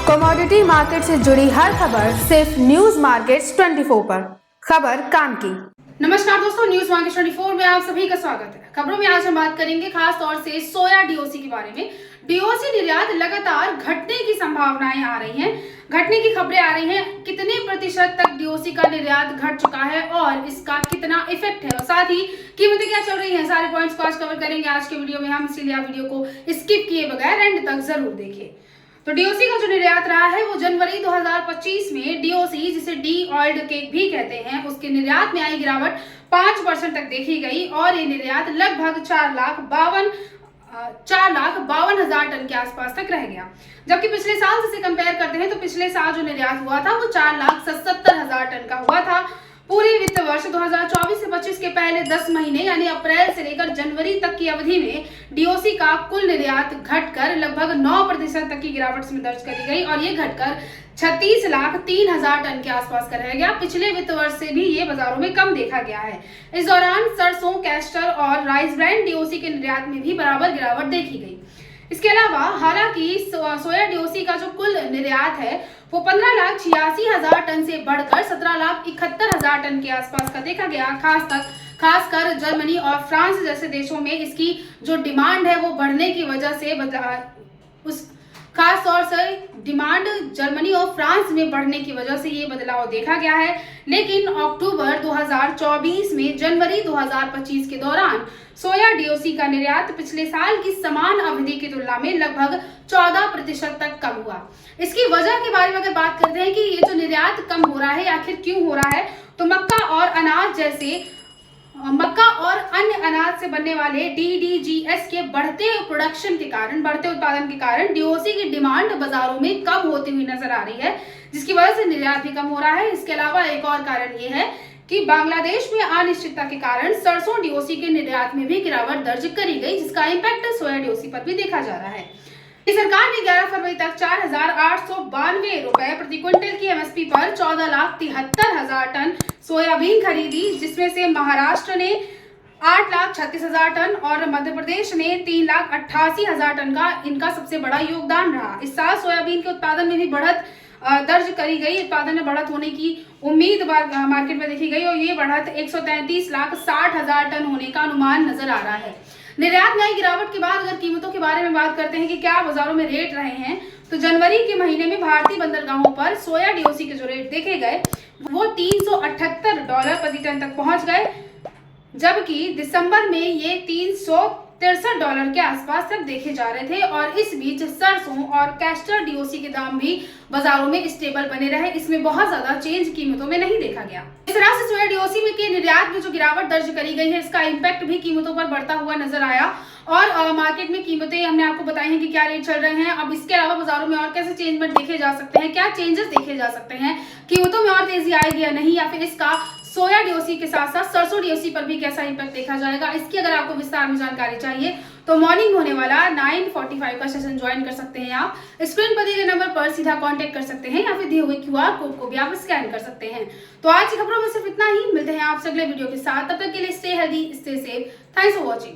Commodity market से जुड़ी हर खबर सिर्फ न्यूज मार्केट्स 24 पर। खबर काम की। नमस्कार दोस्तों, न्यूज मार्केट 24 में आप सभी का स्वागत है। खबरों में आज हम बात करेंगे खास तौर से सोया डीओसी के बारे में। डीओसी निर्यात लगातार घटने की संभावनाएं आ रही हैं, घटने की खबरें आ रही हैं। कितने प्रतिशत तक डीओसी का निर्यात घट चुका है और इसका कितना इफेक्ट है और साथ ही कीमतें क्या चल रही हैं, सारे पॉइंट्स को आज कवर करेंगे आज के वीडियो में हम, इसीलिए आप वीडियो को स्किप किए बगैर एंड तक जरूर देखिए। तो डीओसी का जो निर्यात रहा है वो जनवरी 2025 में डीओसी, जिसे डी ऑयल्ड केक भी कहते हैं, उसके निर्यात में आई गिरावट 5% तक देखी गई और ये निर्यात लगभग 4,52,000 टन के आसपास तक रह गया। जबकि पिछले साल से कंपेयर करते हैं तो पिछले साल जो निर्यात हुआ था वो 4,77,000 टन का हुआ था। पूरे वित्त वर्ष 2024 से 25 के पहले 10 महीने यानी अप्रैल से लेकर जनवरी तक की अवधि में डीओसी का कुल निर्यात घटकर लगभग 9% तक की गिरावट में दर्ज करी गई और ये घटकर 36,03,000 टन के आसपास का रह गया। पिछले वित्त वर्ष से भी ये बाजारों में कम देखा गया है। इस दौरान सरसों, कैस्टर और राइस ब्रांड डीओसी के निर्यात में भी बराबर गिरावट देखी गई। इसके अलावा हालांकि सोया डीओसी का जो कुल निर्यात है वो 15,86,000 टन से बढ़कर 17,71,000 टन के आसपास का देखा गया। खासकर जर्मनी और फ्रांस जैसे देशों में इसकी जो डिमांड है वो बढ़ने की वजह से खास तौर से डिमांड जर्मनी और फ्रांस में बढ़ने की वजह से ये बदलाव देखा गया है। लेकिन अक्टूबर 2024 में जनवरी 2025 के दौरान सोया डीओसी का निर्यात पिछले साल की समान अवधि की तुलना में लगभग 14% तक कम हुआ। इसकी वजह के बारे में अगर बात करते हैं कि ये जो निर्यात कम हो रहा है आखिर क्यों हो रहा है, तो मक्का और अन्य अनाज से बनने वाले डीडीजीएस के बढ़ते उत्पादन के कारण डीओसी की डिमांड बाजारों में कम होती हुई नजर आ रही है, जिसकी वजह से निर्यात भी कम हो रहा है। इसके अलावा एक और कारण ये है कि बांग्लादेश में अनिश्चितता के कारण सरसों डीओसी के निर्यात में भी गिरावट दर्ज करी गई, जिसका इम्पैक्ट सोया डीओसी पर भी देखा जा रहा है। सरकार ने 11 फरवरी तक 4,892 रुपए प्रति क्विंटल की एमएसपी पर 14,73,000 टन सोयाबीन खरीदी, जिसमें से महाराष्ट्र ने 8,36,000 टन और मध्य प्रदेश ने 3,88,000 टन का इनका सबसे बड़ा योगदान रहा। इस साल सोयाबीन के उत्पादन में भी बढ़त दर्ज करी गई। उत्पादन में बढ़त होने की उम्मीद मार्केट में देखी गई और ये बढ़त 133,60,000 टन होने का अनुमान नजर आ रहा है। निर्यात में आई गिरावट के बाद अगर कीमतों के बारे में बात करते हैं कि क्या बाजारों में रेट रहे हैं, तो जनवरी के महीने में भारतीय बंदरगाहों पर सोया डीओसी के जो रेट देखे गए वो $378 प्रति टन तक पहुंच गए, जबकि दिसंबर में ये $363 के आसपास तक देखे जा रहे थे। और इस बीच सरसों और कैस्टर डीओसी के दाम भी बाजारों में स्टेबल बने रहे, इसमें बहुत ज्यादा चेंज कीमतों में नहीं देखा गया। इस तरह से सोया डीओसी में के निर्यात में जो गिरावट दर्ज करी गई है, इसका इम्पैक्ट भी कीमतों पर बढ़ता हुआ नजर आया और मार्केट में कीमतें हमने आपको बताई हैं कि क्या रेट चल रहे हैं। अब इसके अलावा बाजारों में और कैसे चेंजमेंट देखे जा सकते हैं, क्या चेंजेस देखे जा सकते हैं, कीमतों में और तेजी आएगी या नहीं, या फिर इसका सोया डीओसी के साथ साथ सरसों डीओसी पर भी कैसा इम्पैक्ट देखा जाएगा, इसकी अगर आपको विस्तार में जानकारी चाहिए तो मॉर्निंग होने वाला 9:45 का सेशन ज्वाइन कर सकते हैं। आप स्क्रीन पर दिए गए नंबर पर सीधा कांटेक्ट कर सकते हैं या फिर दिए हुए क्यूआर कोड को भी आप स्कैन कर सकते हैं। तो आज की खबरों में सिर्फ इतना ही, मिलते हैं आपसे अगले वीडियो के साथ। तब तक के लिए stay healthy, stay safe. Thanks for watching.